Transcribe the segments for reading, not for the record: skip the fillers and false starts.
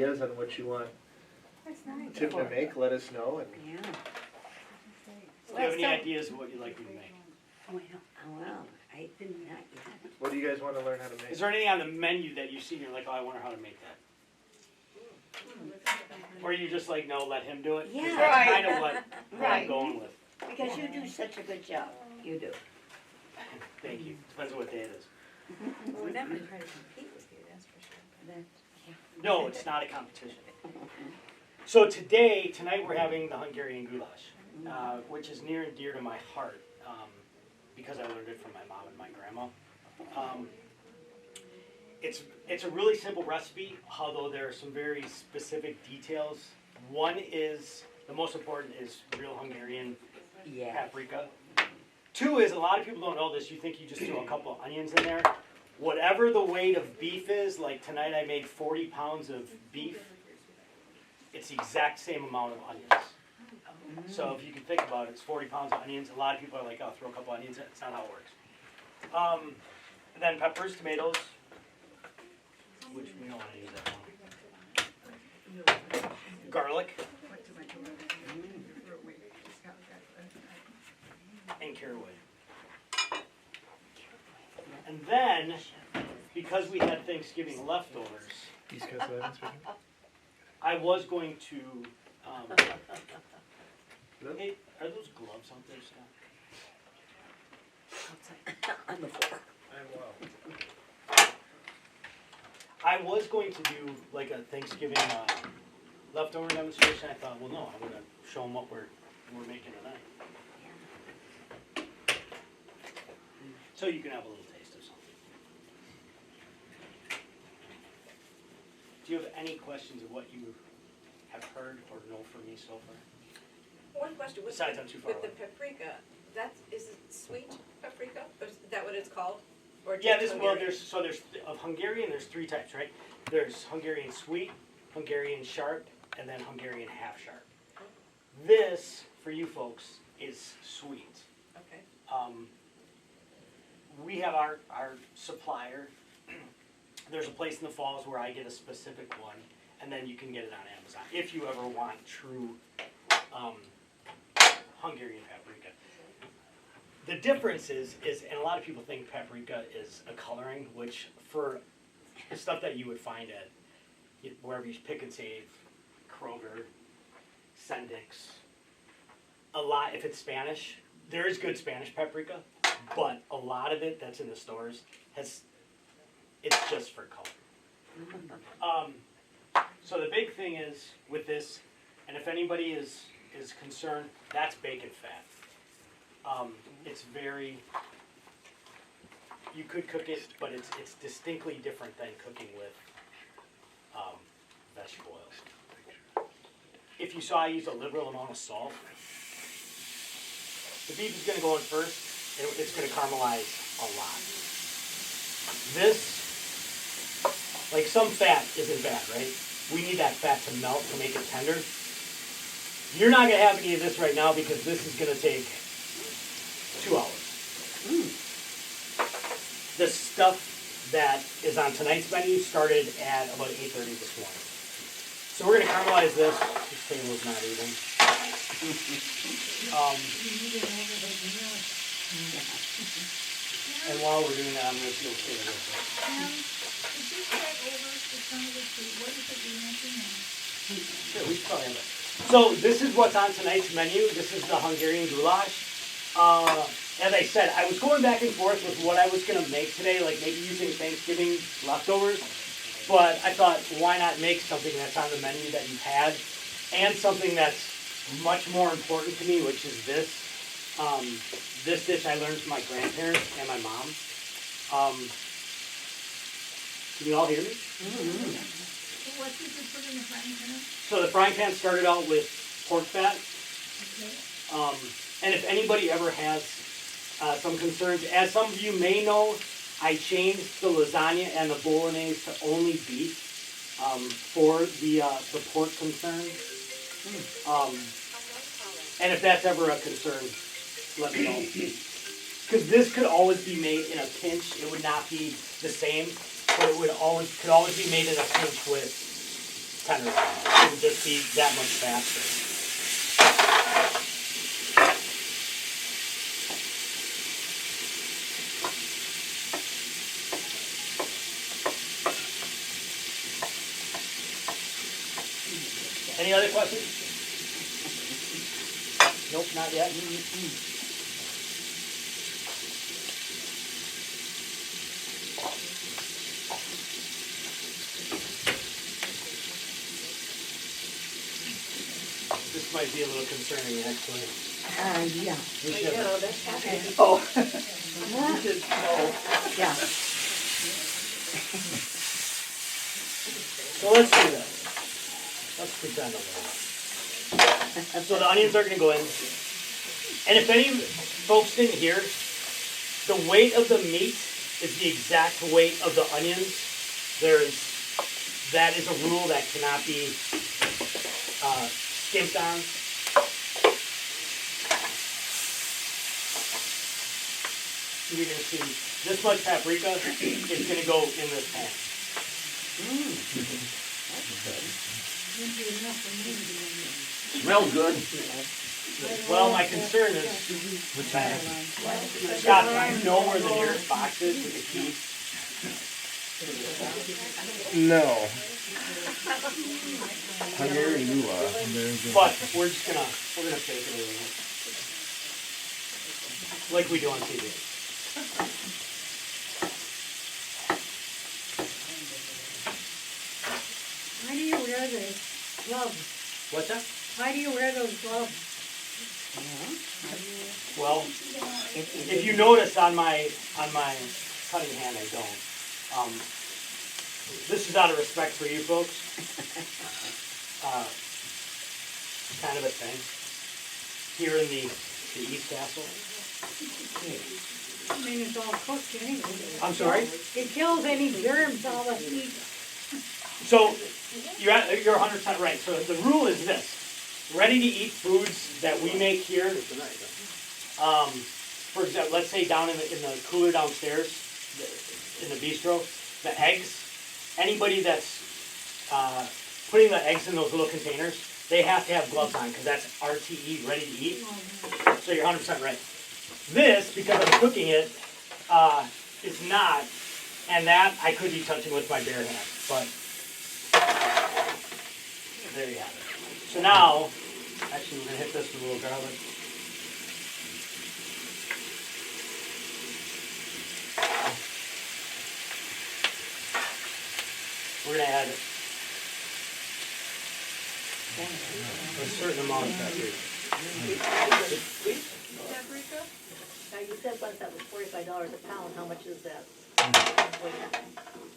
ideas on what you want That's nice. Tim to make, let us know. And Yeah. Do you have any ideas of what you'd like me to make? Well, I did not yet. what do you guys want to learn how to make? Is there anything on the menu that you see and you're like, oh, I wonder how to make that? Or you just like, no, let him do it? 'Cause Yeah. That's Right. kind of what I'm Right. going with. Because you do such a good job. You do. Thank you. Depends on what day it is. Well, we're not gonna try to compete with you, that's for sure. No, it's not a competition. So tonight we're having the Hungarian goulash, which is near and dear to my heart because I learned it from my mom and my grandma. It's a really simple recipe, although there are some very specific details. One is, the most important is real Hungarian Yeah. paprika. Two is, a lot of people don't know this, you think you just do a couple of onions in there. Whatever the weight of beef is, like tonight I made 40 pounds of beef, it's the exact same amount of onions. So if you can think about it, it's 40 pounds of onions. A lot of people are like, oh, throw a couple onions in. It's not how it works. And then peppers, tomatoes, which we don't want to use that one. Garlic. And caraway. And then, because we had Thanksgiving leftovers, East Coast Islands, I was going to. Hey, are those gloves out there, Scott? On the floor. I was going to do like a Thanksgiving leftover demonstration. I thought, well, no, I'm going to show them what we're making tonight. So you can have a little taste of something. Do you have any questions of what you have heard or know from me so far? One question, with Besides, I'm too far the away. paprika, is it sweet paprika? Or is that what it's called? Or Yeah, just there's Hungarian? of Hungarian. There's three types, right? There's Hungarian sweet, Hungarian sharp, and then Hungarian half sharp. This for you folks is sweet. Okay. We have our supplier. There's a place in the falls where I get a specific one, and then you can get it on Amazon if you ever want true Hungarian paprika. The difference is, and a lot of people think paprika is a coloring, which for the stuff that you would find at wherever you pick and save, Kroger, Sendix, a lot, if it's Spanish, there is good Spanish paprika, but a lot of it that's in the stores it's just for color. So the big thing is with this, and if anybody is concerned, that's bacon fat. It's very, you could cook it, but it's distinctly different than cooking with vegetable oils. If you saw, I used a liberal amount of salt. The beef is going to go in first, and it's going to caramelize a lot. This, like some fat isn't bad, right? We need that fat to melt to make it tender. You're not going to have any of this right now because this is going to take 2 hours. The stuff that is on tonight's menu started at about 8:30 this morning. So we're going to caramelize this. This table's not even. And while we're doing that, I'm going to feel okay with this. Sure, we should probably have it. So this is what's on tonight's menu. This is the Hungarian goulash. As I said, I was going back and forth with what I was going to make today, like maybe using Thanksgiving leftovers. But I thought, why not make something that's on the menu that you've had, and something that's much more important to me, which is this. This dish I learned from my grandparents and my mom. Can you all hear me? What did you put in the frying pan? So the frying pan started out with pork fat. Okay. And if anybody ever has some concerns, as some of you may know, I changed the lasagna and the bolognese to only beef for the pork concern. And if that's ever a concern, let me know. Because this could always be made in a pinch. It would not be the same, but it could always be made in a pinch with tenderloin. It would just be that much faster. Any other questions? Nope, not yet. This might be a little concerning, actually. Yeah. We I should- know, that's happening. Oh. Oh. Yeah. So let's do this. Let's pretend a little. So the onions are gonna go in. And if any folks didn't hear, the weight of the meat is the exact weight of the onions. That is a rule that cannot be skimped on. You're gonna see this much paprika is gonna go in this pan. Smells good. Well, my concern is, Scott, do you know where the nearest box is with the key? No. Hungary, you are. But we're gonna fake it a little bit. Like we do on TV. Why do you wear the gloves? What's that? Why do you wear those gloves? Well, if you notice on my cutting hand, I don't. This is out of respect for you folks. Kind of a thing. Here in the East Castle. I mean, it's all cooked anyway. I'm sorry? It kills any germs all the heat. So you're 100% right. So the rule is this: ready-to-eat foods that we make here. For example, let's say down in the cooler downstairs, in the bistro, the eggs. Anybody that's putting the eggs in those little containers, they have to have gloves on because that's RTE, ready to eat. So you're 100% right. This, because I'm cooking it, is not, and that I could be touching with my bare hands, but there you have it. So now, actually we're gonna hit this with a little garlic. We're gonna add a certain amount of paprika. Paprika? Now, you said once that was $45 a pound, how much is that?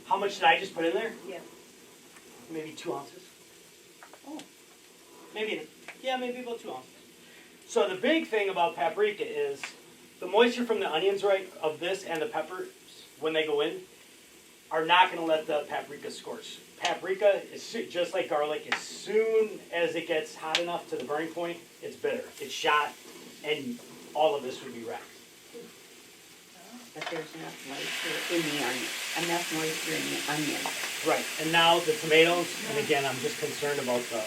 How much did I just put in there? Yeah. Maybe 2 ounces. Oh. Maybe about 2 ounces. So the big thing about paprika is the moisture from the onions, right, of this and the peppers, when they go in, are not going to let the paprika scorch. Paprika is just like garlic. As soon as it gets hot enough to the burning point, it's bitter. It's shot, and all of this would be wrecked. But there's enough moisture in the onion, enough moisture in the onion. Right, and now the tomatoes, and again, I'm just concerned about the...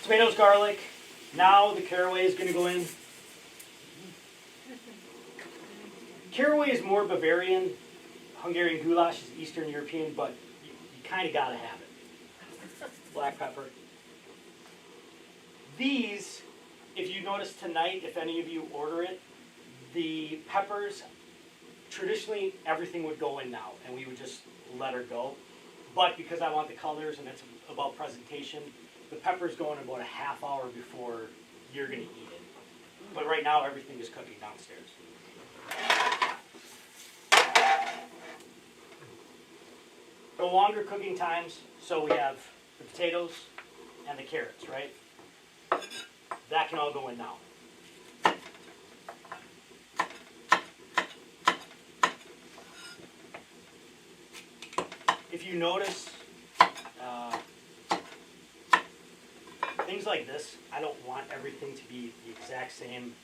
Tomatoes, garlic, now the caraway is going to go in. Caraway is more Bavarian, Hungarian goulash is Eastern European, but you kind of got to have it. Black pepper. These, if you notice tonight, if any of you order it, the peppers, traditionally everything would go in now, and we would just let her go. But because I want the colors and it's about presentation, the peppers go in about a half hour before you're going to eat it. But right now everything is cooking downstairs. The longer cooking times, so we have the potatoes and the carrots, right? That can all go in now. If you notice, things like this, I don't want everything to be the exact same,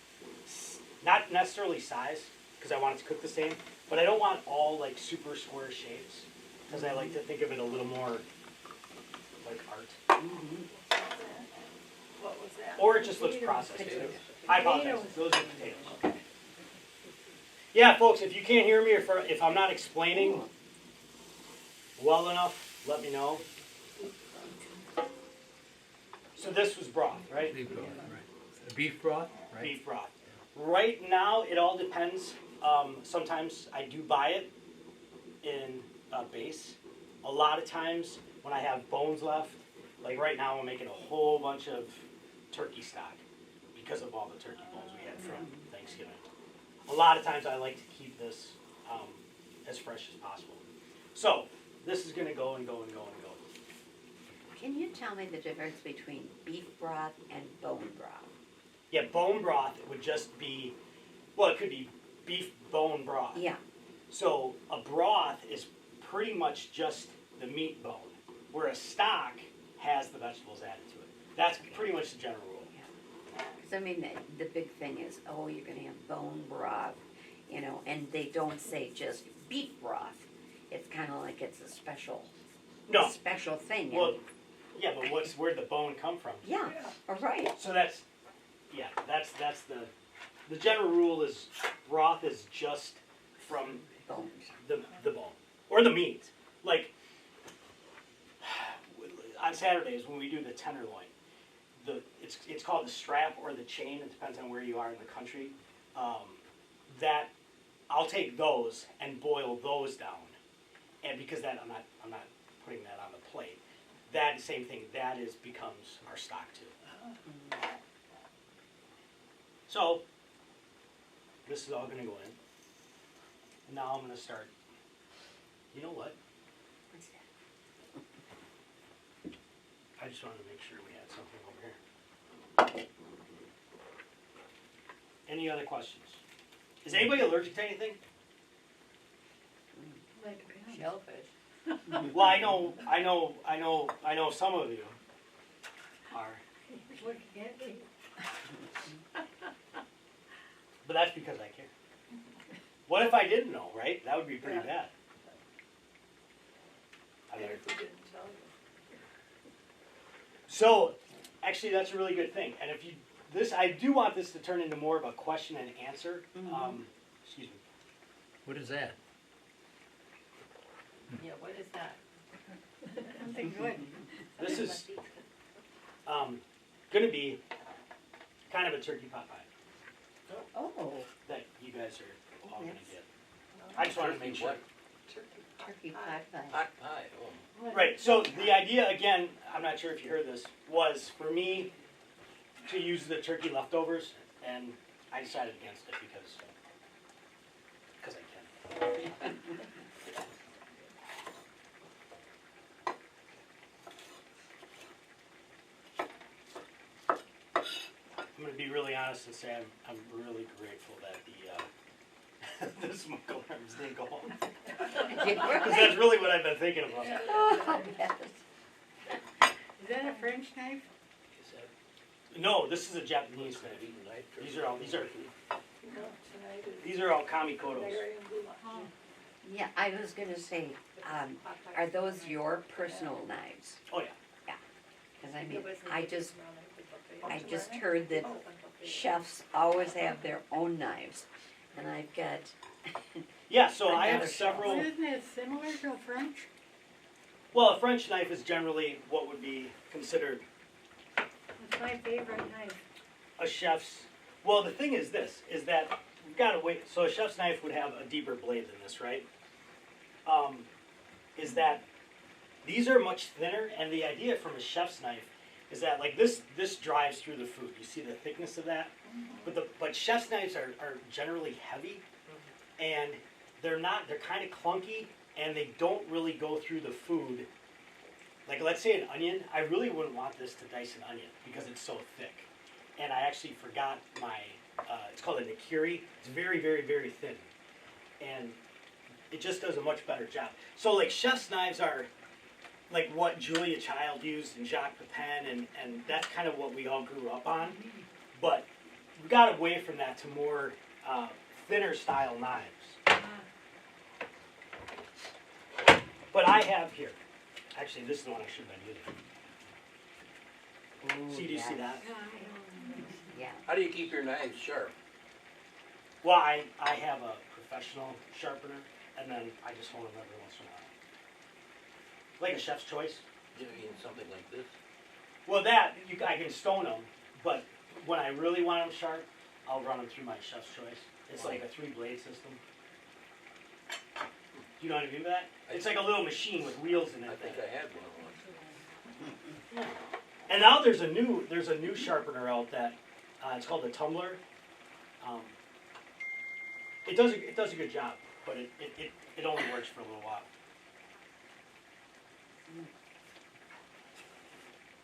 not necessarily size, because I want it to cook the same. But I don't want all like super square shapes, because I like to think of it a little more like art. What was that? Or it just looks processed too. Potatoes. I apologize, those are potatoes. Yeah, folks, if you can't hear me, or if I'm not explaining well enough, let me know. So this was broth, right? Beef broth, right. Beef broth, right? Beef broth. Right now, it all depends. Sometimes I do buy it in a base. A lot of times when I have bones left, like right now I'm making a whole bunch of turkey stock because of all the turkey bones we had from Thanksgiving. A lot of times I like to keep this as fresh as possible. So this is gonna go and go and go and go. Can you tell me the difference between beef broth and bone broth? Yeah, bone broth would just be, well, it could be beef bone broth. Yeah, So a broth is pretty much just the meat bone, where a stock has the vegetables added to it. That's pretty much the general rule. because I mean, the big thing is, oh, you're gonna have bone broth, you know, and they don't say just beef broth. It's kinda like it's a special No, thing. and- well, yeah, but where'd the bone come from? Yeah, all right. So that's the general rule is broth is just from Bones. the bone or the meat. Like on Saturdays when we do the tenderloin, it's called the strap or the chain. It depends on where you are in the country. That I'll take those and boil those down, and because that I'm not putting that on the plate. That same thing becomes our stock too. So this is all going to go in. And now I'm going to start. You know what? What's that? I just wanted to make sure we had something over here. Any other questions? Is anybody allergic to anything? Like, Shellfish. Well, I know some of you are, look at me. but that's because I care. What if I didn't know, right? That would be pretty Yeah. bad. I And learned. if we didn't tell you. So, actually, that's a really good thing. And if you, I do want this to turn into more of a question and answer. Excuse me. What is that? Yeah, what is that? Something good. This is going to be kind of a turkey pot pie Oh, that you guys are all going to yes. get. I just wanted to make sure. turkey pot pie. Hot pie, oh. Right, so the idea, again, I'm not sure if you heard this, was for me to use the turkey leftovers, and I decided against it because I can. I'm going to be really honest and say I'm really grateful that the smoke alarms didn't go home. Because that's really what I've been thinking about. Oh, yes. Is that a French knife? No, this is a Japanese knife. These are all kamikotos. Oh, Yeah, I was gonna say, are those your personal knives? Oh yeah. Cause I mean, I just heard that chefs always have their own knives, and I've got, Yeah, so I have Another several. Isn't it similar to French? Well, a French knife is generally what would be considered It's my favorite knife. a chef's. Well, the thing is this: is that we've got to wait. So a chef's knife would have a deeper blade than this, right? Is that these are much thinner, and the idea from a chef's knife is that like this drives through the food. You see the thickness of that, but chef's knives are generally heavy, and they're kind of clunky, and they don't really go through the food. Like let's say an onion, I really wouldn't want this to dice an onion because it's so thick. And I actually forgot my, it's called a nikiri. It's very, very, very thin. And it just does a much better job. So like chef's knives are like what Julia Child used and Jacques Pepin, and that's kind of what we all grew up on. But we got away from that to more thinner style knives. But I have here, actually this is the one I should have been using. Ooh, See, do you see yes. that? Yeah. How do you keep your knives sharp? Well, I have a professional sharpener, and then I just hold them every once in a while. Like a chef's choice. You mean something like this? Well, I can stone them, but when I really want them sharp, I'll run them through my chef's choice. It's like a 3-blade system. Do you know what I mean by that? It's like a little machine with wheels in it. I think I had one once. And now there's a new sharpener out that it's called the Tumbler. It does a good job, but it only works for a little while.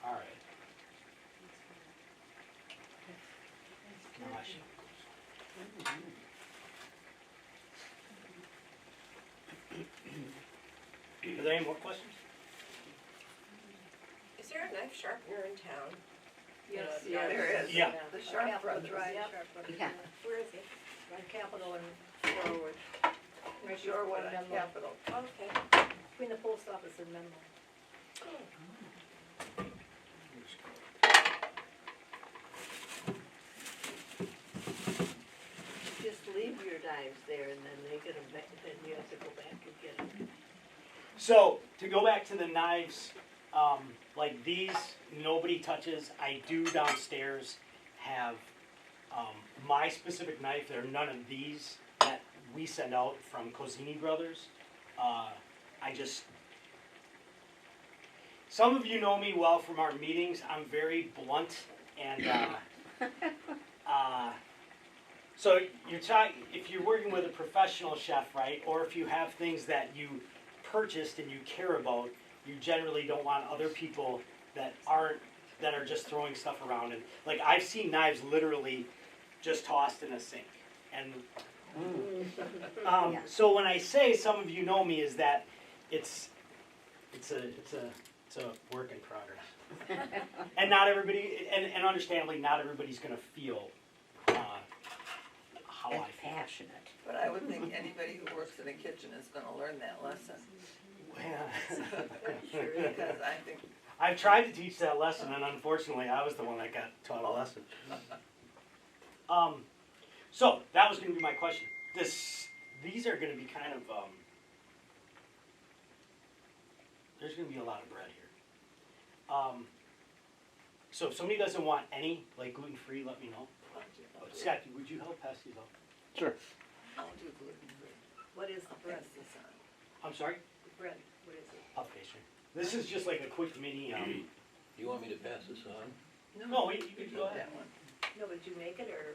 All right. Now I should- Are there any more questions? Is there a knife sharpener in town? Yes, You know, yes. There is. Yeah. The Sharp Sharp Brothers. Brothers, Yep. Sharp Brothers. Yeah. Where is he? On Capitol and Shorewood. Right Shorewood before on Menlo. Capitol. Okay. Between the post office and Menlo. Just leave your knives there and then they get them back, then you have to go back and get them. So, to go back to the knives, like these, nobody touches. I do downstairs have my specific knife. There are none of these that we send out from Cosini Brothers. Some of you know me well from our meetings. I'm very blunt and so if you're working with a professional chef, right, or if you have things that you purchased and you care about, you generally don't want other people that are just throwing stuff around. And like I've seen knives literally just tossed in a sink. And Yeah. so when I say some of you know me, is that it's a work in progress. And not everybody, and understandably, not everybody's going to feel how And I feel. passionate. But I would think anybody who works in a kitchen is gonna learn that lesson, because I think, I've tried to teach that lesson, and unfortunately, I was the one that got taught a lesson. So that was going to be my question. These are going to be kind of there's going to be a lot of bread here. So if somebody doesn't want any, like gluten-free, let me know. Scott, would you help pass these out? Sure. I'll do gluten-free. What is the I'll bread? pass this on. I'm sorry? Bread, what is it? Puff pastry. This is just like a quick mini. You want me to pass this on? No, you could go ahead. That one. No, but did you make it or?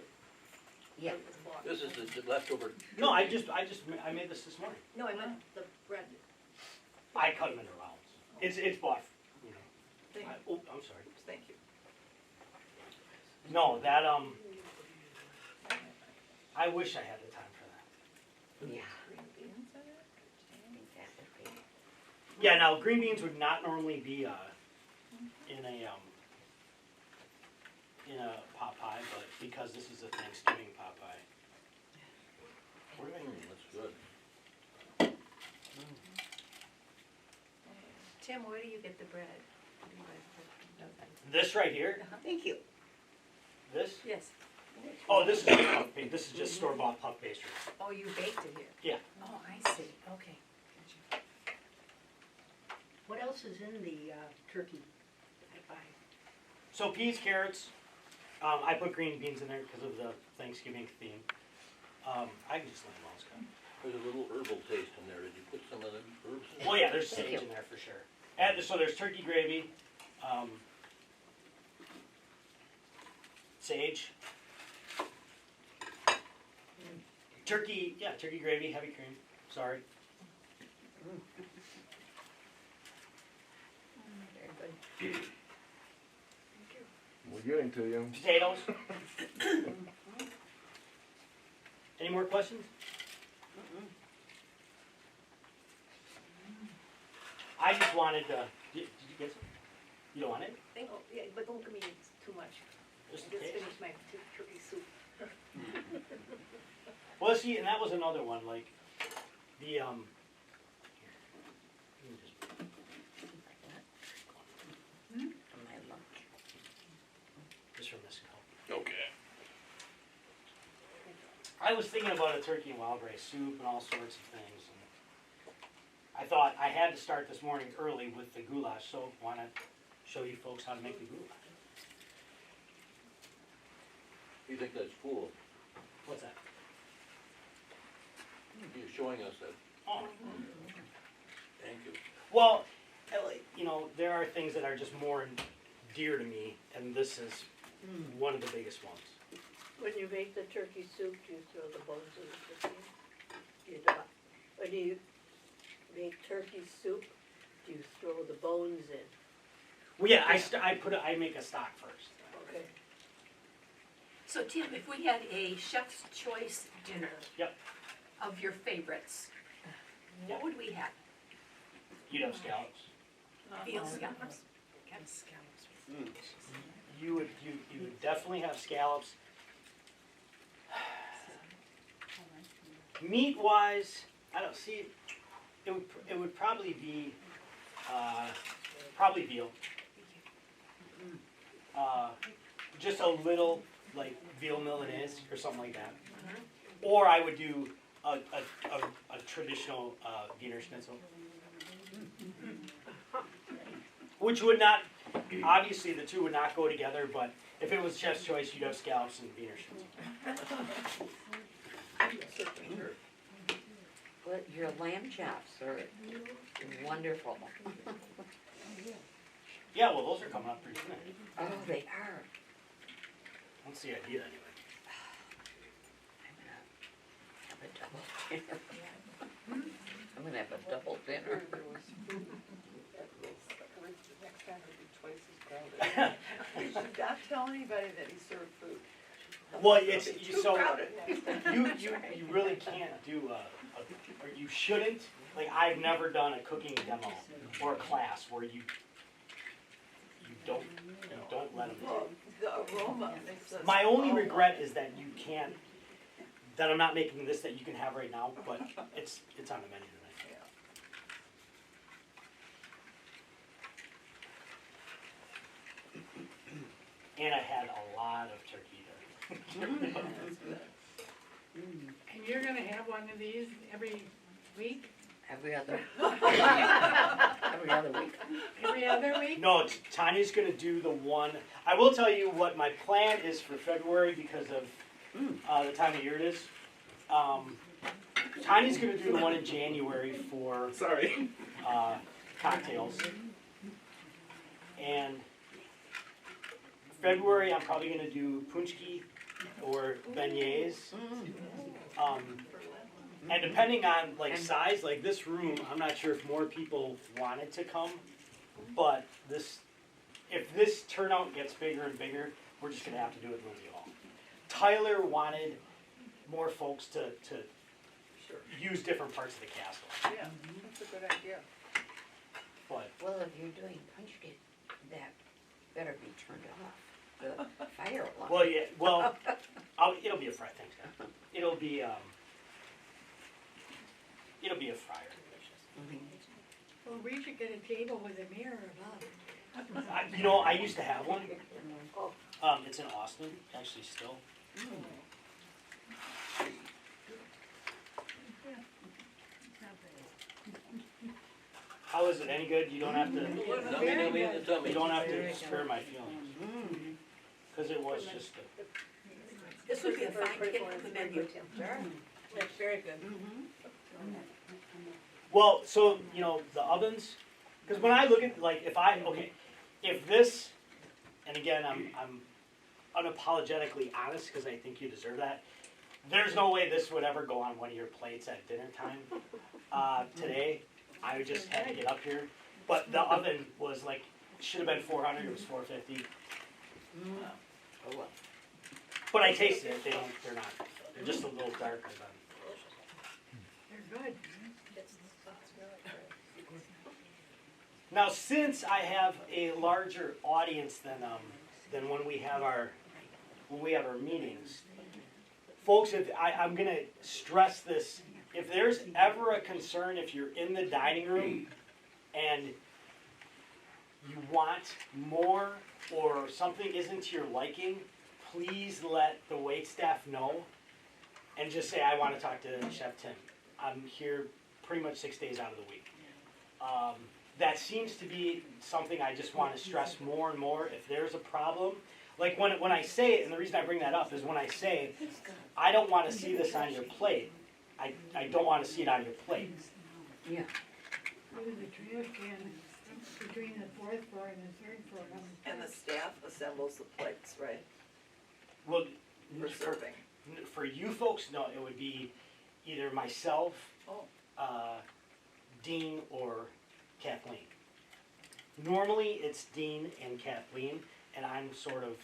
Yeah. it was bought? This is the leftover. No, I made this morning. No, I meant the bread. I cut them into rounds. It's bought, you know. Thank I'm sorry. Thank you. No, that I wish I had the time for that. Yeah. Green beans in it? I think that would be. Yeah, now green beans would not normally be in a pot pie, but because this is a Thanksgiving pot pie. That's good. Tim, where do you get the bread? This right here, Thank you. this. Yes. Oh, this is just puff pastry. This is just store-bought puff pastry. Oh, you baked it here? Yeah. Oh, I see, okay. Gotcha. What else is in the turkey pie? So peas, carrots. I put green beans in there because of the Thanksgiving theme. I can just let them all go. There's a little herbal taste in there. Did you put some of the herbs in? Well, yeah, there's Thank sage you. in there for sure. And so there's turkey gravy, sage, turkey gravy, heavy cream. Sorry. Very good. We're getting to you. Potatoes. Any more questions? I just wanted to. Did you get some? You don't want it? Oh, yeah, but don't give me too much. Just I a just taste. finished my turkey soup. Well, Well, see, and that was another one, like, the, here, let me just- My lunch. just from this cup. Okay. I was thinking about a turkey and wild rice soup and all sorts of things, and I thought I had to start this morning early with the goulash, so why not show you folks how to make the goulash? You think that's cool? What's that? You're showing us that. Oh. Thank you. Well, you know, there are things that are just more dear to me, and this is one of the biggest ones. When you make the turkey soup, do you throw the bones in the turkey? You don't. When you make turkey soup, do you throw the bones in? Well, yeah, I make a stock first. Okay. So Tim, if we had a chef's choice dinner. Yep. Of your favorites, Yep. what would we have? You'd have scallops. Veal scallops. You would definitely have scallops. Meat wise, I don't see. It would probably be probably veal. Just a little like veal milanese or something like that. Or I would do a traditional Wiener Schnitzel. Which would not, obviously the two would not go together, but if it was chef's choice, you'd have scallops and Wiener Schnitzel. But your lamb chops are wonderful. Yeah, well, those are coming up pretty soon. Oh, they are. That's the idea anyway. I'm gonna have a double dinner. Next time it'll be twice as crowded. You should not tell anybody that he served food. Well, it's, Too so, crowded next time. you really can't do or you shouldn't, like, I've never done a cooking demo or a class where you don't let them. Well, the aroma makes us. My only regret is that you can't, that I'm not making this that you can have right now, but it's on the menu tonight. And I had a lot of turkey there. And you're gonna have one of these every week? Every other. Every other week. Every other week? No, Tanya's gonna do the one. I will tell you what my plan is for February because of the time of year it is. Tanya's gonna do the one in January for cocktails, and February I'm probably gonna do punchki or beignets. And depending on like size, like this room, I'm not sure if more people wanted to come, but if this turnout gets bigger and bigger, we're just gonna have to do it in Lindsay Hall. Tyler wanted more folks to use different parts of the castle, Yeah, that's a good idea. but Well, if you're doing punch cake, that better be turned off. The fire alarm. well, yeah, well, it'll be a fryer. Thanks, guys. It'll be a fryer. Well, we should get a table with a mirror above. I used to have one. It's in Austin, actually, still. How is it? Any good? You don't have to. Nummy in the tummy. You don't have to spare my feelings. Because it was just a. This would be a fine hit for the menu. That's very good. Well, so, the ovens, because when I look at, like, if this, and again, I'm unapologetically honest because I think you deserve that, there's no way this would ever go on one of your plates at dinner time. Today, I just had to get up here, but the oven was like, should have been 400, it was 450. Oh, well. But I tasted it, they're not, they're just a little darker than. They're good. Now, since I have a larger audience than when we have our meetings, folks, I'm gonna stress this, if there's ever a concern, if you're in the dining room and you want more or something isn't to your liking, please let the waitstaff know and just say, I want to talk to Chef Tim. I'm here pretty much 6 days out of the week. That seems to be something I just want to stress more and more. If there's a problem, like when I say it, and the reason I bring that up is when I say, I don't want to see this on your plate, I don't want to see it on your plate. Yeah. There's a trash can between the fourth floor and the third floor. And the staff assembles the plates, right, Well, for serving? for you folks, no, it would be either myself, Oh. Dean, or Kathleen. Normally, it's Dean and Kathleen, and I'm sort of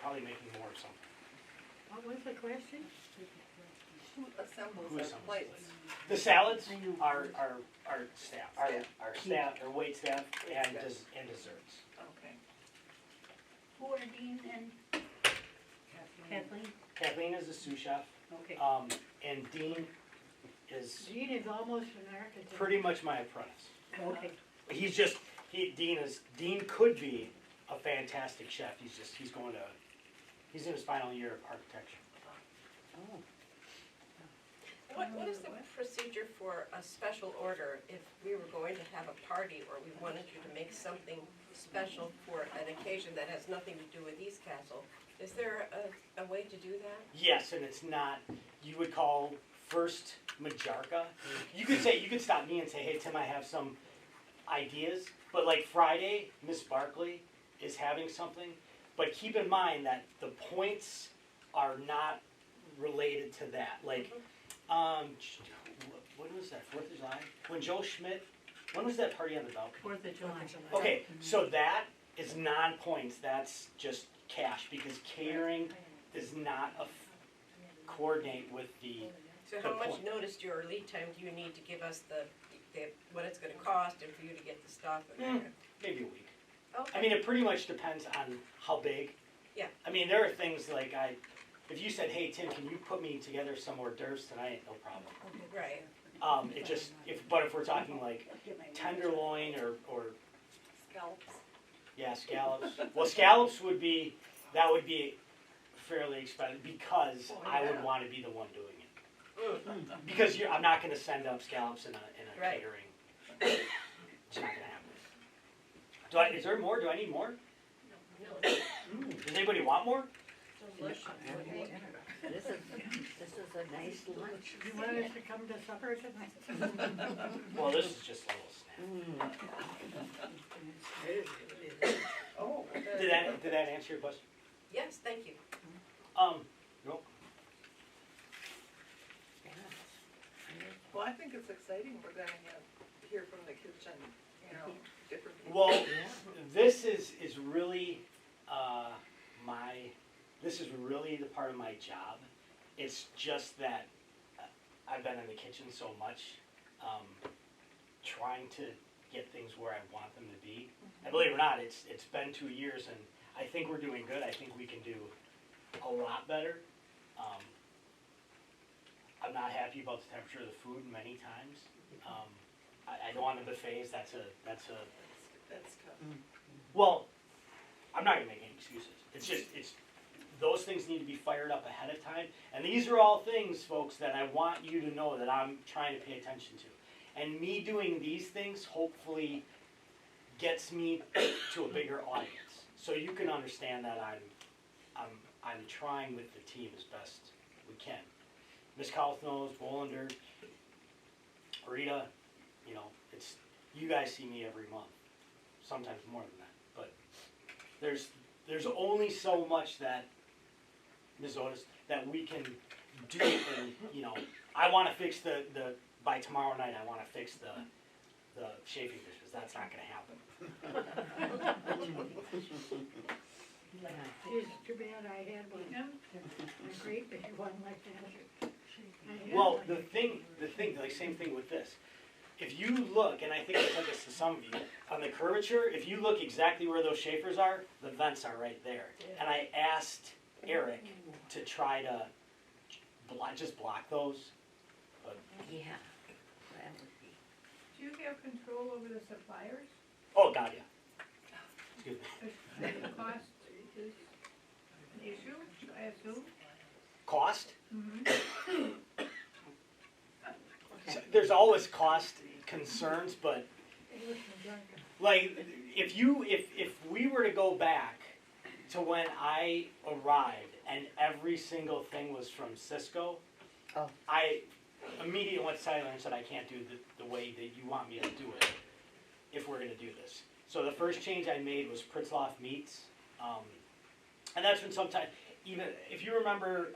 probably making more of something. What was the question? Who assembles Who our assembles plates? The salads are staff, Staff. our staff, our wait staff, and Okay. and desserts. Okay. Who are Dean and Kathleen? Kathleen is the sous chef, Okay. and Dean is Gene is almost an architect. pretty much my apprentice. Okay. Dean could be a fantastic chef. He's in his final year of architecture. What is the procedure for a special order if we were going to have a party or we wanted you to make something special for an occasion that has nothing to do with East Castle? Is there a way to do that? Yes, and it's not, you would call first Majarka. You could stop me and say, hey Tim, I have some ideas, but like Friday, Miss Barkley is having something, but keep in mind that the points are not related to that. Like, when was that, 4th of July? When Joe Schmidt, when was that party on the balcony? 4th of July. Okay, so that is non-points, that's just cash, because catering does not coordinate with the. So how Good much point. notice or lead time do you need to give us what it's gonna cost and for you to get the stuff and that? Maybe a week. Okay. I mean, it pretty much depends on how big. Yeah. I mean, there are things like if you said, hey Tim, can you put me together some hors d'oeuvres tonight? No problem. Right. But if we're talking like tenderloin or Scallops. yeah, scallops. Well, scallops would be fairly expensive because I would want to be the one doing it. Because I'm not going to send up scallops in a Right. catering. It's not going to happen. Is there more? Do I need more? Does anybody want more? This is a nice lunch. You want us to come to supper tonight? Well, this is just a little snack. Oh. Did that answer your question? Yes, thank you. No. Well, I think it's exciting, we're gonna hear from the kitchen, different people. Well, this is really this is really the part of my job. It's just that I've been in the kitchen so much, trying to get things where I want them to be. And believe it or not, it's been 2 years, and I think we're doing good. I think we can do a lot better. I'm not happy about the temperature of the food many times. I go on the buffets. That's That's tough. well, I'm not gonna make any excuses. It's those things need to be fired up ahead of time. And these are all things, folks, that I want you to know that I'm trying to pay attention to. And me doing these things hopefully gets me to a bigger audience. So you can understand that I'm trying with the team as best we can. Miss Kauth knows, Wolander, Rita, it's you guys see me every month. Sometimes more than that. But there's only so much that Ms. Otis that we can do, and I want to fix the by tomorrow night. I want to fix the chafing dishes. That's not going to happen. It's too bad I had one, a great big one like that. Well, the thing, like same thing with this. If you look, and I think I said this to some of you, on the curvature, if you look exactly where those chafers are, the vents are right there. And I asked Eric, to try to just block those. But, Yeah, that would be. Do you have control over the suppliers? oh, God, yeah. Excuse me. The cost is an issue, I assume? Cost? Mm-hmm. So there's always cost concerns, but like if we were to go back to when I arrived and every single thing was from Cisco, Oh. I immediately went to Tyler and said I can't do the way that you want me to do it if we're going to do this. So the first change I made was Pritzloff meats, and that's when sometimes even if you remember,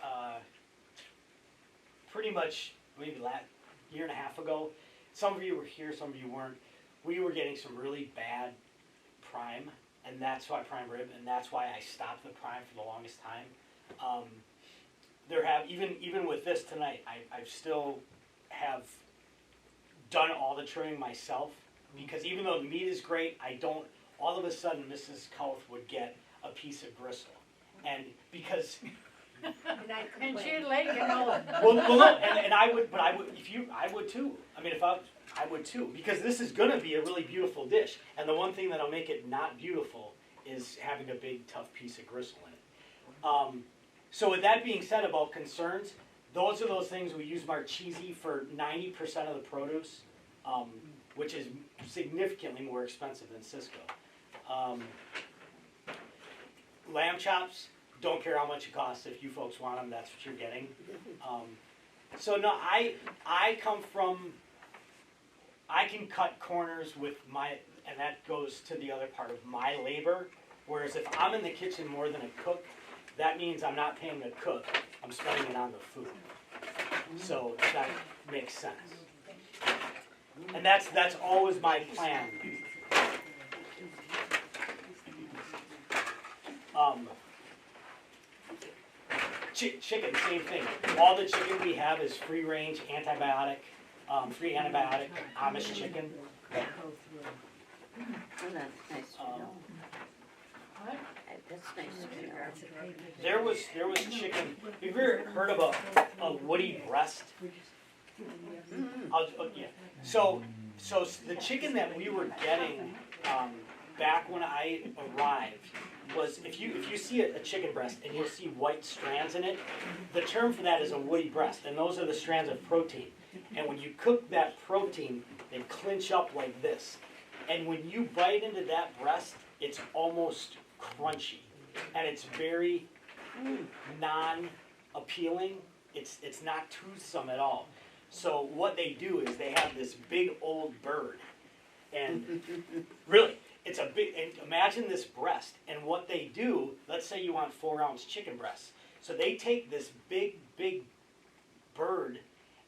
pretty much maybe last year and a half ago, some of you were here, some of you weren't. We were getting some really bad prime, and that's why prime rib, and that's why I stopped the prime for the longest time. There have even with this tonight, I still have done all the trimming myself because even though the meat is great, I don't. All of a sudden, Mrs. Kauth would get a piece of gristle, and because. And she'd let you know. Well, no, and I would, but I would, I would too. I mean, I would too, because this is gonna be a really beautiful dish, and the one thing that'll make it not beautiful is having a big, tough piece of gristle in it. So with that being said about concerns, those are those things we use Marchese for 90% of the produce, which is significantly more expensive than Cisco. Lamb chops. Don't care how much it costs. If you folks want them, that's what you're getting. So no, I come from. I can cut corners with my, and that goes to the other part of my labor. Whereas if I'm in the kitchen more than a cook, that means I'm not paying a cook. I'm spending it on the food. So that makes sense. And that's always my plan. Chicken, same thing. All the chicken we have is free range, antibiotic, free antibiotic, Amish chicken. Oh, that's nice to know. That's nice to know. There was chicken. Have you ever heard of a woody breast? Yeah. So the chicken that we were getting back when I arrived was if you see a chicken breast and you'll see white strands in it, the term for that is a woody breast, and those are the strands of protein. And when you cook that protein, they clinch up like this. And when you bite into that breast, it's almost crunchy, and it's very non-appealing. It's not toothsome at all. So what they do is they have this big old bird, and really, it's a big. And imagine this breast, and what they do. Let's say you want 4-ounce chicken breasts. So they take this big bird,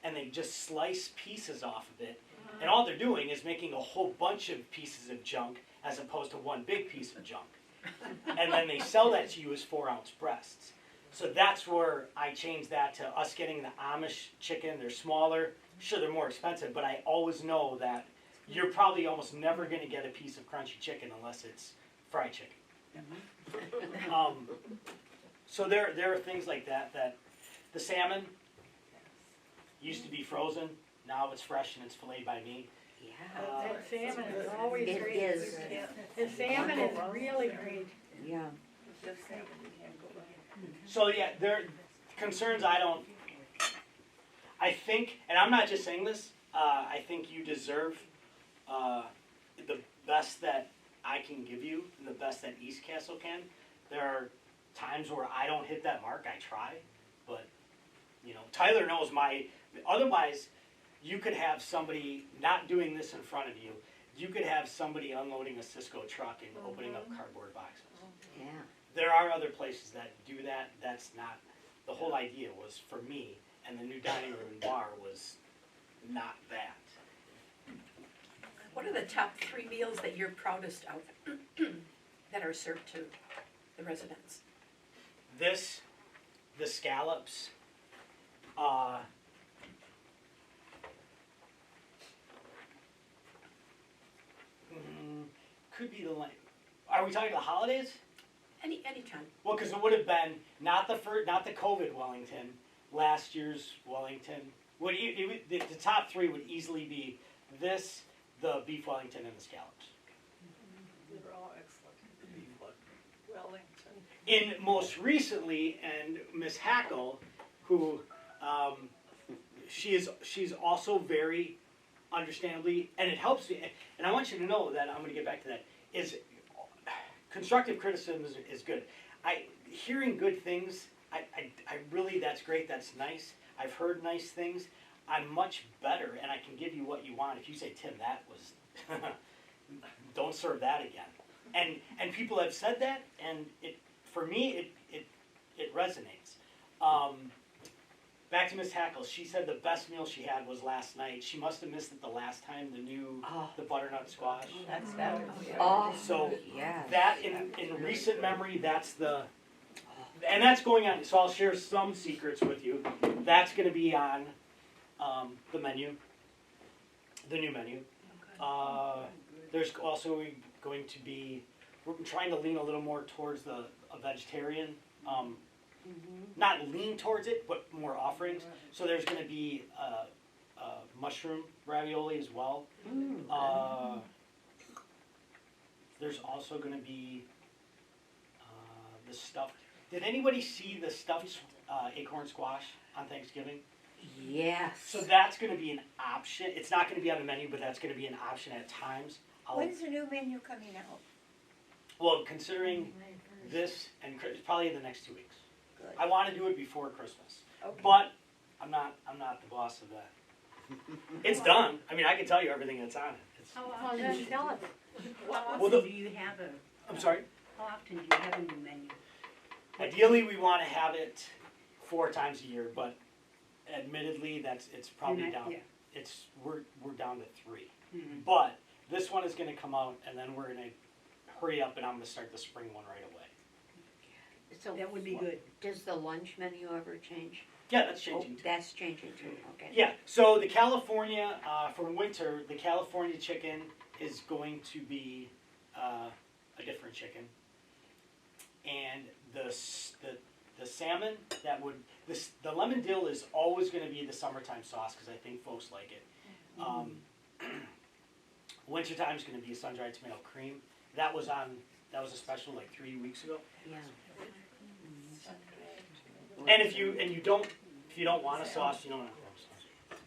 and they just slice pieces off of it. And all they're doing is making a whole bunch of pieces of junk as opposed to one big piece of junk. And then they sell that to you as 4-ounce breasts. So that's where I changed that to us getting the Amish chicken. They're smaller. Sure, they're more expensive, but I always know that you're probably almost never going to get a piece of crunchy chicken unless it's fried chicken. So there are things like that. That the salmon used to be frozen. Now it's fresh and it's filleted by me. Yeah. That salmon is always It great. is. The salmon is really great. Yeah. So yeah, there concerns I think, and I'm not just saying this, I think you deserve the best that I can give you, and the best that East Castle can. There are times where I don't hit that mark, I try, but Tyler knows otherwise you could have somebody not doing this in front of you. You could have somebody unloading a Cisco truck and opening up cardboard boxes. Yeah. There are other places that do that. That's not, the whole idea was for me, and the new dining room and bar was not that. What are the top 3 meals that you're proudest of that are served to the residents? This, the scallops, could be the, are we talking the holidays? Anytime. Well, because it would have been not the COVID Wellington, last year's Wellington. The top three would easily be this, the beef Wellington, and the scallops. They're all excellent. Wellington. In most recently, and Miss Hackle, who she's also very understandably, and it helps me. And I want you to know that I'm going to get back to that. Is constructive criticism is good. Hearing good things. I really, that's great. That's nice. I've heard nice things. I'm much better, and I can give you what you want. If you say, Tim, that was, don't serve that again. And people have said that, and for me, it resonates. Back to Miss Hackle, she said the best meal she had was last night. She must have missed it the last time, the butternut squash. That's better. Oh, So yes. that, in recent memory, and that's going on, so I'll share some secrets with you. That's going to be on the menu, the new menu. There's also going to be, we're trying to lean a little more towards a vegetarian, not lean towards it, but more offerings. So there's going to be mushroom ravioli as well. There's also going to be the stuffed. Did anybody see the stuffed acorn squash on Thanksgiving? Yes. So that's going to be an option. It's not going to be on the menu, but that's going to be an option at times. When's the new menu coming out? Well, considering this, and it's probably in the next 2 weeks. Good. I want to do it before Christmas, Okay. but I'm not the boss of that. It's done. I mean, I can tell you everything that's on it. Well, then tell us. How Well, often do you have I'm sorry. how often do you have a new menu? Ideally, we want to have it 4 times a year, but admittedly, it's probably You're not- down. yeah. We're down to 3. Mhm. But this one is going to come out, and then we're going to hurry up, and I'm going to start the spring one right away. So That would be good. does the lunch menu ever change? Yeah, that's Oh, changing too. that's changing too, okay. Yeah, so the California, for winter, the California chicken is going to be a different chicken. And the salmon, the lemon dill is always going to be the summertime sauce because I think folks like it. Wintertime is going to be a sun-dried tomato cream. That was a special like 3 weeks ago. Yeah. And if you don't want a sauce, you don't have to have a sauce.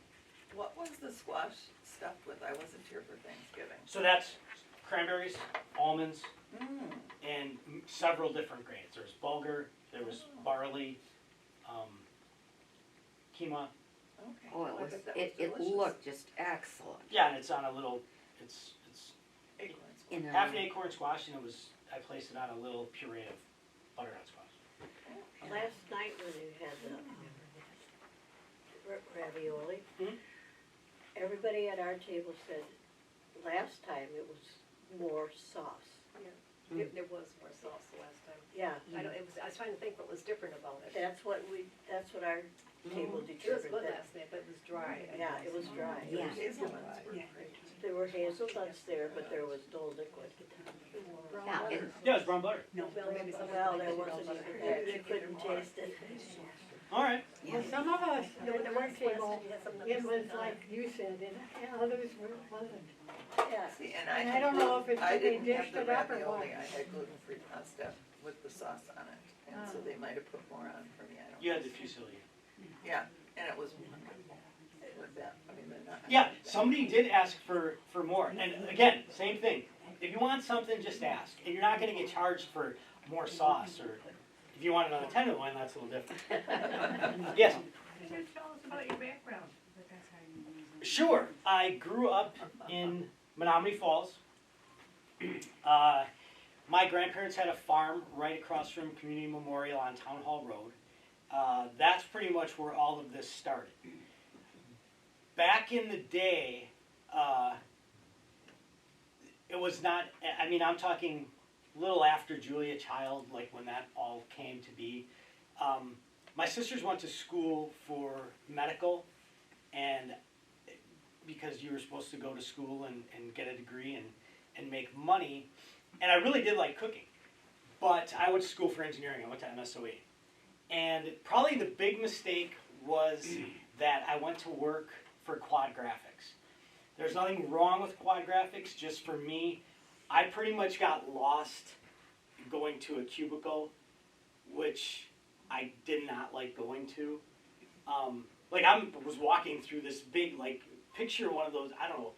What was the squash stuffed with? I wasn't here for Thanksgiving. So that's cranberries, almonds, Mm. and several different grains. There's bulgur, there was barley, quinoa. Okay. Oh, I bet that was it delicious. looked just excellent. Yeah, and it's on a little, it's Acorns. In a, half an acorn squash, and I placed it on a little puree of butternut squash. Last night when you had the ravioli, everybody at our table said, last time it was more sauce. There was more sauce the last time. Yeah, I was trying to think what was different about it. that's what our table It was determined. good that- last night, but it was dry. Yeah, it was dry. Yeah. Hazelnuts were Yeah. great. There were hazelnuts there, but there was no liquid. now, it, Yeah, it's brown butter. No. Well, maybe some- Well, there wasn't even that, you couldn't taste it. All right. Well, some of us No, at there our was table, you had some it was nuts. like you said, and others wasn't. Yeah, See, and And I had don't know if it's I that they didn't have dished the it up or ravioli, what. I had gluten-free pasta with the sauce on it, and so Oh. they might have put more on for me, I don't know. You had the fusilli. Yeah, and it was wonderful with that, I mean, they're not. Yeah, somebody did ask for more, and again, same thing. If you want something, just ask, and you're not going to get charged for more sauce, or if you want another tender one, that's a little different. Yes. You should tell us about your background. Sure. I grew up in Menominee Falls. My grandparents had a farm right across from Community Memorial on Town Hall Road. That's pretty much where all of this started. Back in the day, it was not, I mean, I'm talking a little after Julia Child, like when that all came to be. My sisters went to school for medical, and because you were supposed to go to school and get a degree and make money, and I really did like cooking. but I went to school for engineering. I went to MSOE. And probably the big mistake was that I went to work for Quad Graphics. There's nothing wrong with Quad Graphics, just for me, I pretty much got lost going to a cubicle, which I did not like going to. Like I was walking through this big, like, picture one of those, I don't know,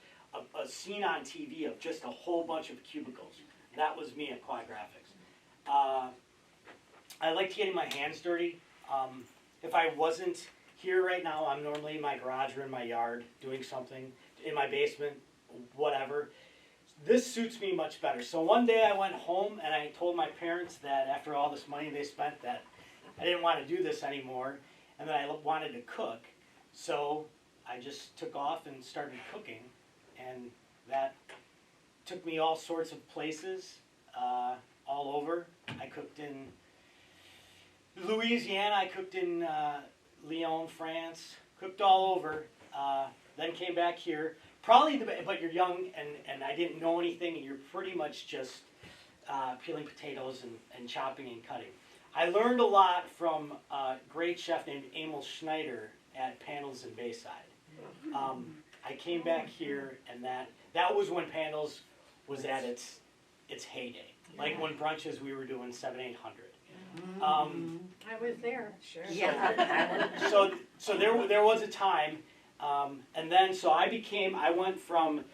a scene on TV of just a whole bunch of cubicles. That was me at Quad Graphics. I liked getting my hands dirty. If I wasn't here right now, I'm normally in my garage or in my yard doing something, in my basement, whatever. This suits me much better. So one day I went home and I told my parents that after all this money they spent that I didn't want to do this anymore and that I wanted to cook. So I just took off and started cooking, and that took me all sorts of places, all over. I cooked in Louisiana, I cooked in Lyon, France, cooked all over, then came back here. Probably, but you're young and I didn't know anything, and you're pretty much just peeling potatoes and chopping and cutting. I learned a lot from a great chef named Emil Schneider at Panels in Bayside. I came back here, and that was when Panels was at its heyday. Like when brunches we were doing 700-800. I was there. Sure. Yeah. So there was a time, and then so I went from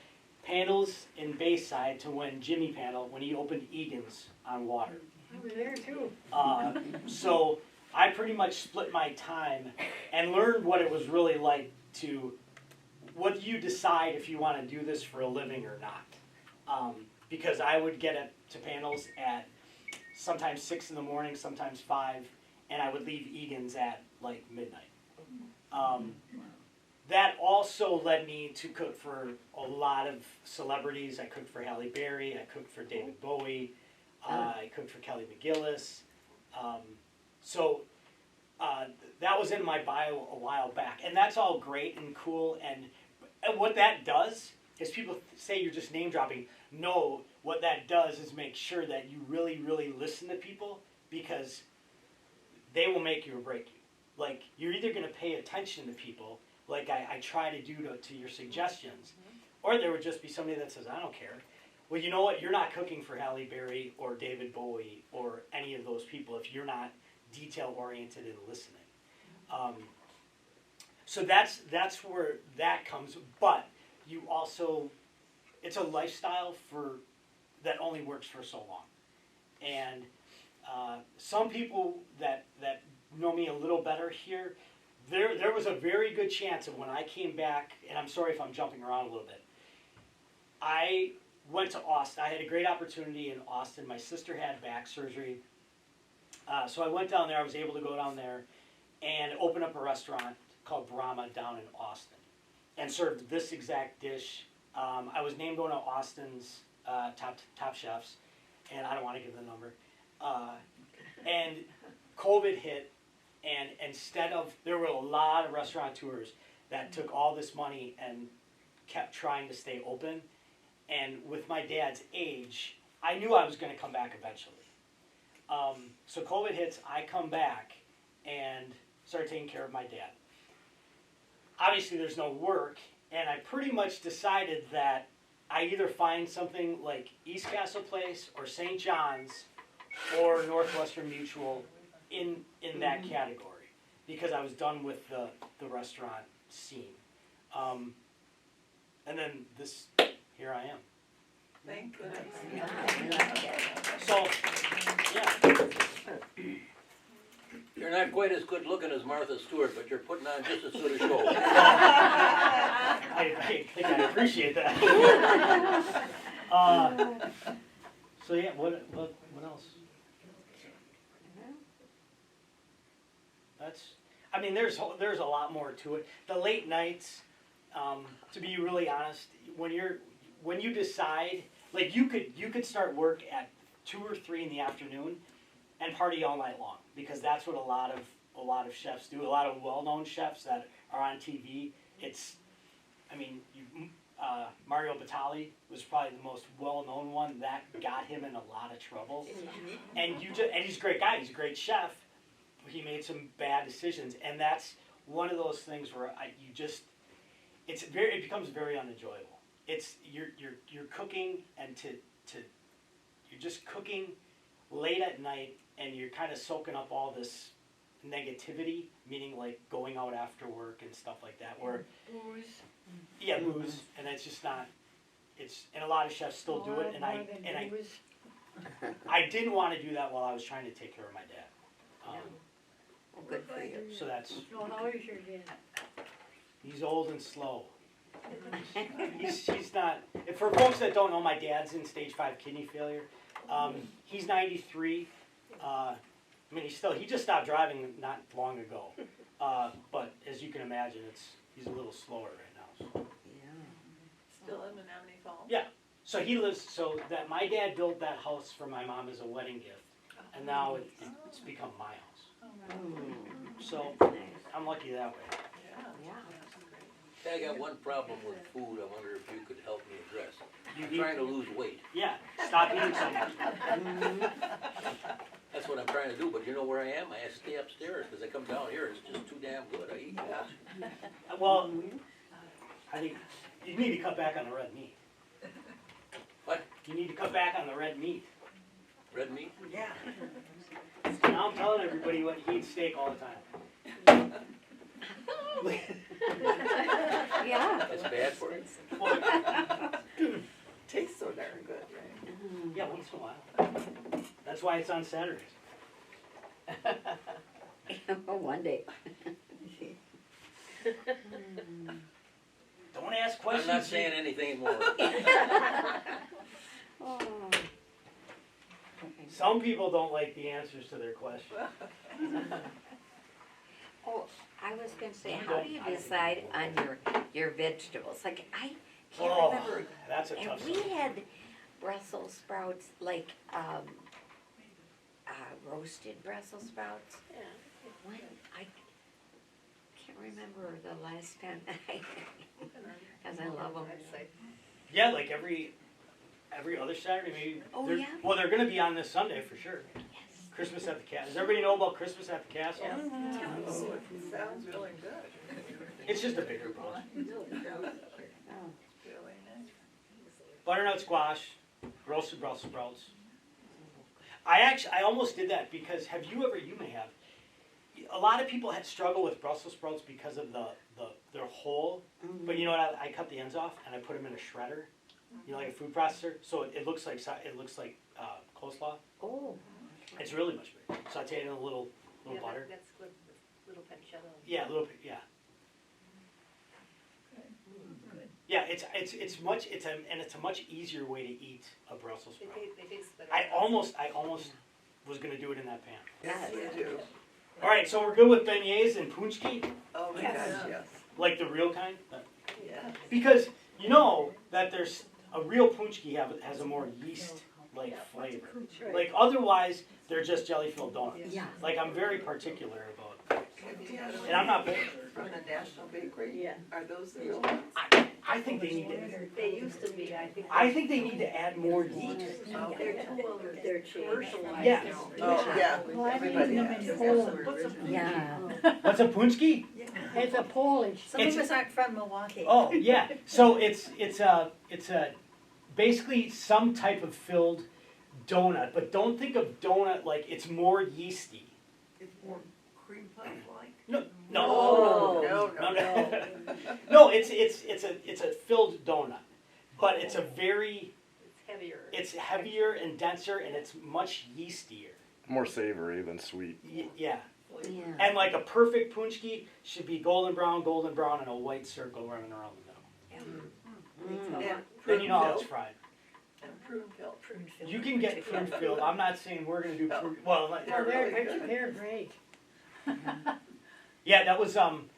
Panels in Bayside to when Jimmy Panel, when he opened Egan's on Water. I was there too. So I pretty much split my time and learned what it was really like to, what you decide if you want to do this for a living or not. Because I would get to Panels at sometimes 6 in the morning, sometimes 5, and I would leave Egan's at like midnight. That also led me to cook for a lot of celebrities. I cooked for Halle Berry, I cooked for David Bowie, I cooked for Kelly McGillis. That was in my bio a while back, and that's all great and cool, and what that does is people say you're just name dropping. No, what that does is make sure that you really, really listen to people, because they will make you or break you. Like, you're either going to pay attention to people, like I try to do to your suggestions, or there would just be somebody that says, I don't care. Well, you know what? You're not cooking for Halle Berry or David Bowie or any of those people if you're not detail-oriented and listening. So that's where that comes, but you also, it's a lifestyle that only works for so long. And some people that know me a little better here, there was a very good chance of when I came back, and I'm sorry if I'm jumping around a little bit, I went to Austin. I had a great opportunity in Austin. My sister had back surgery. So I went down there. I was able to go down there and open up a restaurant called Brahma down in Austin and served this exact dish. I was named one of Austin's top chefs, and I don't want to give the number. And COVID hit, and instead of, there were a lot of restaurateurs that took all this money and kept trying to stay open. And with my dad's age, I knew I was going to come back eventually. So COVID hits, I come back and start taking care of my dad. Obviously there's no work, and I pretty much decided that I either find something like East Castle Place or St. John's or Northwestern Mutual in that category, because I was done with the restaurant scene. And then here I am. Thank goodness. So, yeah. You're not quite as good looking as Martha Stewart, but you're putting on just as good a show. I think I appreciate that. So yeah, what else? I mean, there's a lot more to it. The late nights, to be really honest, when you decide, like you could start work at 2 or 3 in the afternoon and party all night long, because that's what a lot of chefs do. A lot of well-known chefs that are on TV. Mario Batali was probably the most well-known one. That got him in a lot of trouble. And and he's a great guy. He's a great chef. He made some bad decisions, and that's one of those things where it becomes very unenjoyable. You're cooking and you're just cooking late at night, and you're kind of soaking up all this negativity, meaning like going out after work and stuff like that. Where booze, and it's just not. And a lot of chefs still do it, and I didn't want to do that while I was trying to take care of my dad. Well, good for you. So that's. So how is your dad? He's old and slow. He's not. And for folks that don't know, my dad's in stage 5 kidney failure. He's 93. I mean, he just stopped driving not long ago. But as you can imagine, he's a little slower right now. So. Still in Menominee Falls? Yeah. So he lives. So that my dad built that house for my mom as a wedding gift, and now it's become my house. So I'm lucky that way. Yeah. I got one problem with food I wonder if you could help me address. You I'm trying to lose weight. Yeah. Stop eating so much. That's what I'm trying to do, but you know where I am? I have to stay upstairs because I come down here, it's just too damn good. I eat too much. Well, I think you need to cut back on the red meat. What? You need to cut back on the red meat. Red meat? Yeah. Now I'm telling everybody what he eats steak all the time. Yeah. It's bad for you. Tastes so darn good, right? Yeah, once in a while. That's why it's on Saturdays. One day. Don't ask I'm questions. not saying anything more. Oh. Some people don't like the answers to their questions. Oh, I was gonna say, You how don't- do you I don't decide know. on your vegetables? Like, I can't Oh, remember. that's a And tough we one. had Brussels sprouts, like, roasted Brussels sprouts. Yeah. When, I can't remember the last time, cause I love them. Yeah, like every other Saturday, maybe. Oh, They're- yeah? Well, they're going to be on this Sunday for sure. Yes. Christmas at the Castle. Does everybody know about Christmas at the Castle? Oh, it sounds really good. It's just a bigger bunch. Oh. Really nice. Butternut squash, roasted Brussels sprouts. I almost did that because you may have, a lot of people had struggled with Brussels sprouts because of their hole, but you know what, I cut the ends off and I put them in a shredder, you know, like a food processor, so it looks like coleslaw. Oh. It's really much bigger. Sauteed in a little butter. That's good, little pancetta. Yeah, a little bit, yeah. Yeah, it's a much easier way to eat a Brussels sprout. I almost was gonna do it in that pan. Yes, you do. All right, so we're good with beignets and punchki, Oh my gosh, yes. like the real kind, Yes. because you know that there's a real punchki has a more yeast-like flavor. Like otherwise, they're just jelly-filled donuts. Yeah. Like I'm very particular about, Have you had and I'm not. from the National Bakery? Yeah. Are those the real ones? I think they need to. They used to be, I think they need to add more yeast. They're too, they're commercialized Yeah. now. Oh, yeah. Well, I've eaten Everybody them has. in Poland. Yeah. What's a punchki? It's a Polish. Some It's- of us aren't from Milwaukee. Oh yeah. So it's a basically some type of filled donut, but don't think of donut like it's more yeasty. It's more cream puff like? No. Oh, No. No, it's a filled donut, but it's It's heavier. heavier and denser and it's much yeastier. More savory than sweet. Yeah. Yeah. And like a perfect punchki should be golden brown, and a white circle running around the middle. And Then you know how prune it's filled. fried. And prune filled. You can get prune filled. I'm not saying we're gonna do prune. Well, like, They're really They're, good. they're great. yeah, that was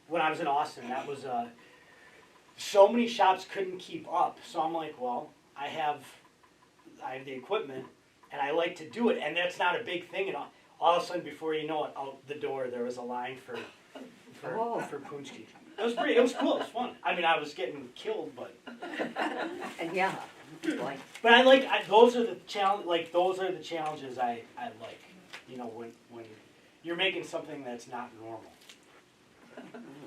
when I was in Austin. That was so many shops couldn't keep up. So I'm like, well, I have the equipment, and I like to do it, and that's not a big thing. And all of a sudden, before you know it, out the door there was a line for Oh. for Punchki. It was cool, it was fun. I mean, I was getting killed, but. And yeah, boy, But those are the challenges I like. You know, when you're making something that's not normal.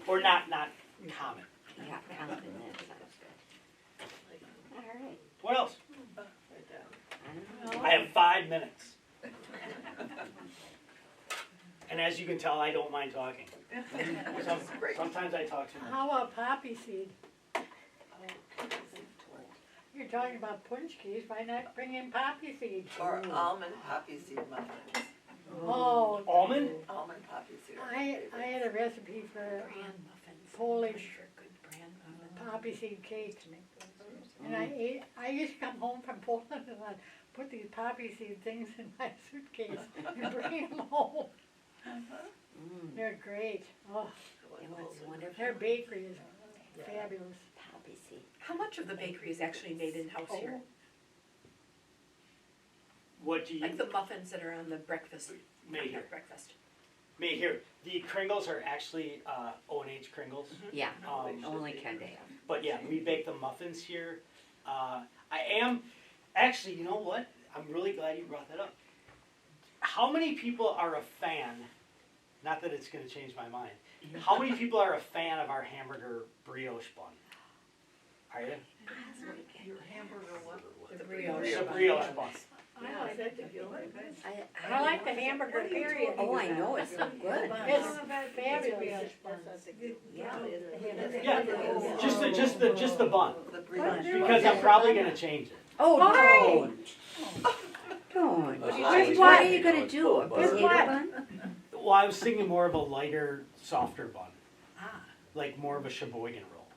Or not common. yeah, counting that sounds good. All right, What else? I don't know. I have 5 minutes. And as you can tell, I don't mind talking. Sometimes I talk too much. How about poppy seed? You're talking about punchkis, why not bring in poppy seed? Or almond poppy seed muffins. Oh, Almond? Almond poppy seed. are my I favorite. had a recipe for Bran muffins. Polish Good bran muffins. poppy seed cakes. And I used to come home from Poland and I'd put these poppy seed things in my suitcase and bring them home. Mm, They're great. Oh, it was wonderful. their bakery is fabulous. Poppy seed. How much of the bakery is actually made in-house here? What do you Like the muffins that are on the breakfast, made here? breakfast. Made here. The Kringles are actually O&H Kringles. Yeah, Um, only kind of. But yeah, we bake the muffins here. I am, actually, you know what? I'm really glad you brought that up. How many people are a fan, not that it's going to change my mind, how many people are a fan of our hamburger brioche bun? Are you? Your hamburger what? The brioche. The brioche bun. I like it. I I like the hamburger period. Oh, I know, it's so good. It's fabulous. Yeah. Yeah, just the bun, The brioche. because I'm probably going to change it. Oh, Why? don't. That's What what are you gonna do, a With potato what? bun? Well, I was thinking more of a lighter, softer bun, Ah, like more of a Sheboygan roll.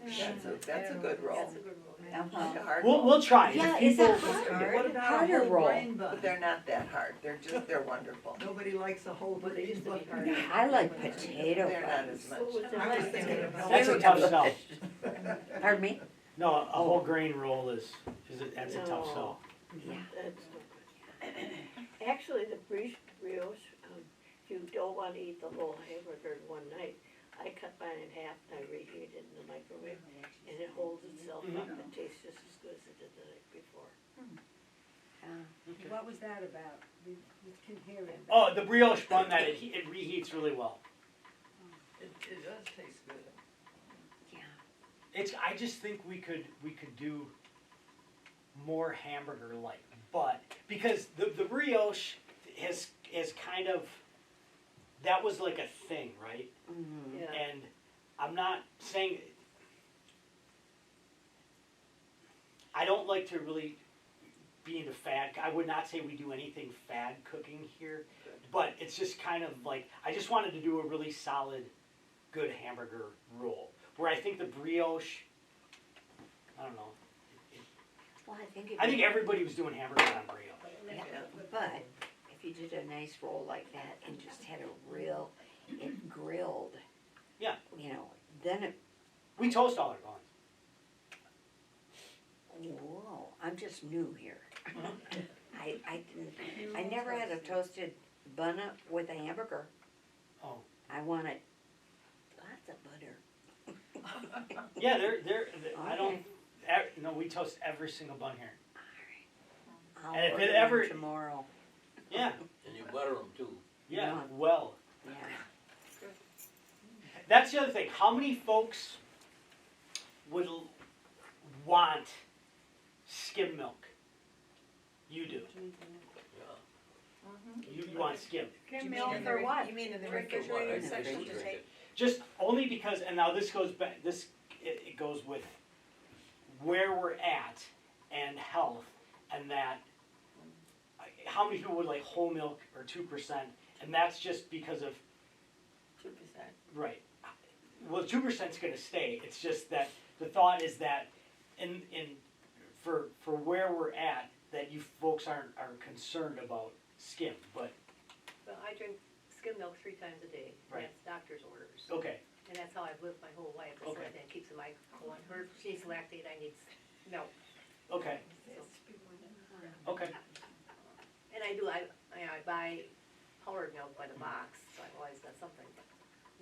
That's a good roll. Uh-huh. Like a hard We'll roll. try. If Yeah, is people- it hard? Harder roll. But they're not that hard. They're wonderful. Nobody likes a whole grain bun. I like potato They're not buns. as much. I was thinking about. That's a tough sell. Pardon me? No, a whole grain roll that's a tough sell. Yeah. Actually, the brioche, if you don't wanna eat the whole hamburger in one night, I cut mine in half and I reheat it in the microwave, and it holds itself up and tastes just as good as it did the night before. What was that about? We can hear it. Oh, the brioche bun that it reheats really well. It does taste good. Yeah. I just think we could do more hamburger like, but because the brioche is kind of, that was like a thing, right? Mhm. Yeah. And I'm not saying, I don't like to really be into fad. I would not say we do anything fad cooking here, but it's just kind of like, I just wanted to do a really solid, good hamburger roll. Where I think the brioche, I don't know. Well, I think everybody was doing hamburgers on brioche. Yeah, but if you did a nice roll like that and just had it grilled. Yeah. You know, then it, We toast all our buns. whoa, I'm just new here. I never had a toasted bun up with a hamburger. Oh. I wanted lots of butter. Yeah, I don't, Okay. no, we toast every single bun here. I'll And if order it one ever- tomorrow. Yeah, And you butter them too. yeah, Yeah. well. Yeah. That's the other thing. How many folks would want skim milk? You do. You want skim. Skim milk for what? You mean in the Drink it, refrigerator what? section Drink to it. take? Just only because, and now this goes back, it goes with where we're at and health, and that, how many people would like whole milk or 2%, and that's just because of, 2%. right. Well, 2% is gonna stay, it's just that, the thought is that for where we're at, that you folks aren't concerned about skim, but, Well, I drink skim milk 3 times a day, Right. and that's doctor's orders. okay, And that's how I've lived my whole life, it's Okay. like that keeps my colon, her, she needs lactate, I need milk. okay, okay. And I buy powdered milk by the box, so I've always got something.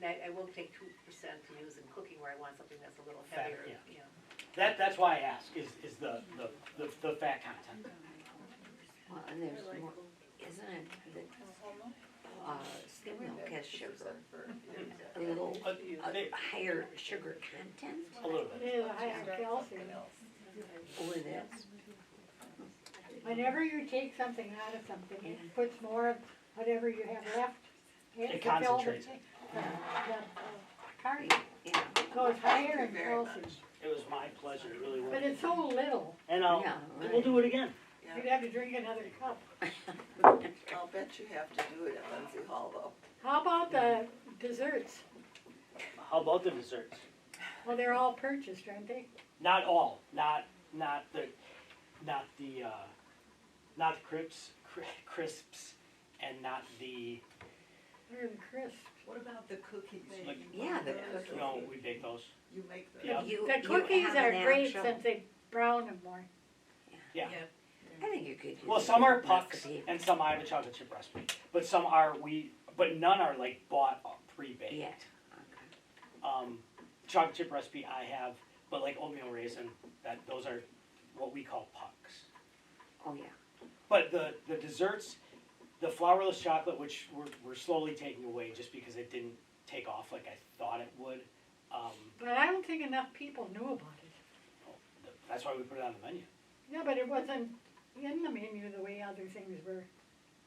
And I will take 2% to use in cooking where I want something that's a little Fat, heavier, yeah. you know. That's why I ask, is the fat content. Well, and there's more, isn't it, the, skim milk has sugar, a little, higher sugar content? A little It bit. is a higher calcium. Oh, it is? Whenever you take something out of something, it puts more of whatever you have left. It to fill the concentrates it. Carton. Yeah. So it's higher in calcium, It was my pleasure, it really but was. it's so little, And Yeah, we'll right. do it again. you'd have to drink another cup. I'll bet you have to do it at Lindsay Hall though. How about the desserts? How about the desserts? Well, they're all purchased, aren't they? Not all, not the crisps, and not the, They're the crisp. What about the cookies? Like- Yeah, the cookies. no, we bake those. You make them? Yeah. You- The you cookies have are an great actual- since they brown them more. Yeah. I think you could use. Well, some are a pucks, recipe. and some I have a chocolate chip recipe, but some are but none are like bought pre-baked. Yeah, okay. Chocolate chip recipe I have, but like oatmeal raisin, those are what we call pucks. Oh, yeah. But the desserts, the flourless chocolate, which we're slowly taking away just because it didn't take off like I thought it would. But I don't think enough people knew about it. That's why we put it on the menu. Yeah, but it wasn't in the menu the way other things were.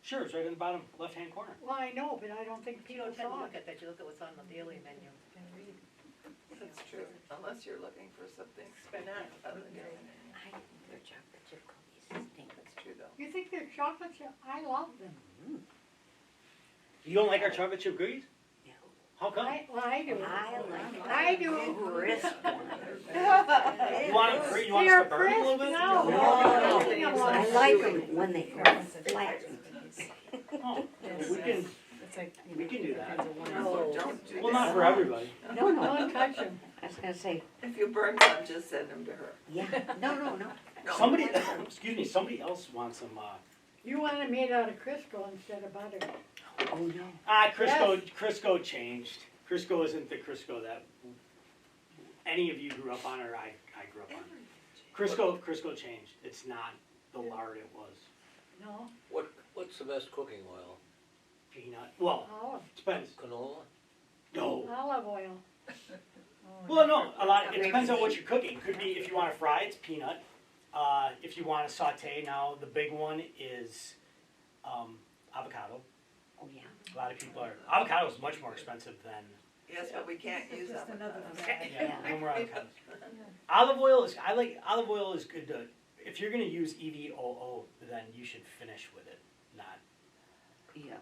Sure, it's right in the bottom left-hand corner. Well, I know, but I don't think You people don't tend to saw look it. at that, you look at what's on the daily menu. That's true, unless you're looking for something Banana. other than I think their chocolate chip cookies stink. That's true though. You think they're chocolate chip? I love them. You don't like our chocolate chip cookies? No. How come? I do. I do. Crisp one. You want They're us to burn it a little bit? crisp, no. No, I like them when they are flat. Oh, we can do that. No, don't do Well, not that. for everybody. No, no, Don't touch them. I was gonna say, If you burn some, just send them to her. yeah, no. No. Somebody, excuse me, somebody else wants some, You want it made out of Crisco instead of butter. Oh, no. Crisco changed. Crisco isn't the Crisco that any of you grew up on or I grew up on. Crisco changed. It's not the lard it was. No? What's the best cooking oil? Peanut, well, Olive, depends. Canola? No. olive oil. Well, no, it depends on what you're cooking. Could be, if you want to fry, it's peanut. If you want to saute, now the big one is avocado. Oh, yeah. A lot of people avocado is much more expensive than, Yes, but we can't use Just them. another yeah, no more avocados. Olive oil is good to, if you're gonna use EVOO, then you should finish with it, not. Yeah.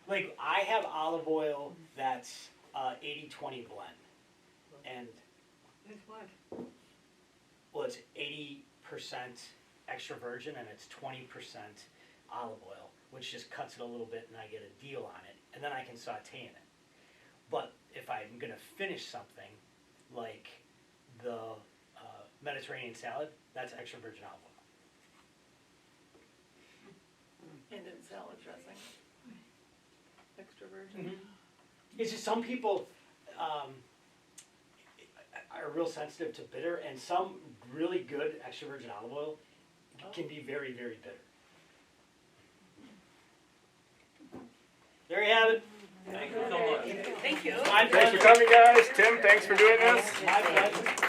Like, I have olive oil that's 80-20 blend, and, It's what? well, it's 80% extra virgin and it's 20% olive oil, which just cuts it a little bit and I get a deal on it, and then I can saute in it. But if I'm gonna finish something, like the Mediterranean salad, that's extra virgin olive oil. And in salad dressing. Extra virgin. It's just some people are real sensitive to bitter, and some really good extra virgin olive oil can be very, very bitter. There you have it. Thank you so much. Thank you. My Thanks for pleasure. coming, guys. Tim, thanks for doing this. My pleasure.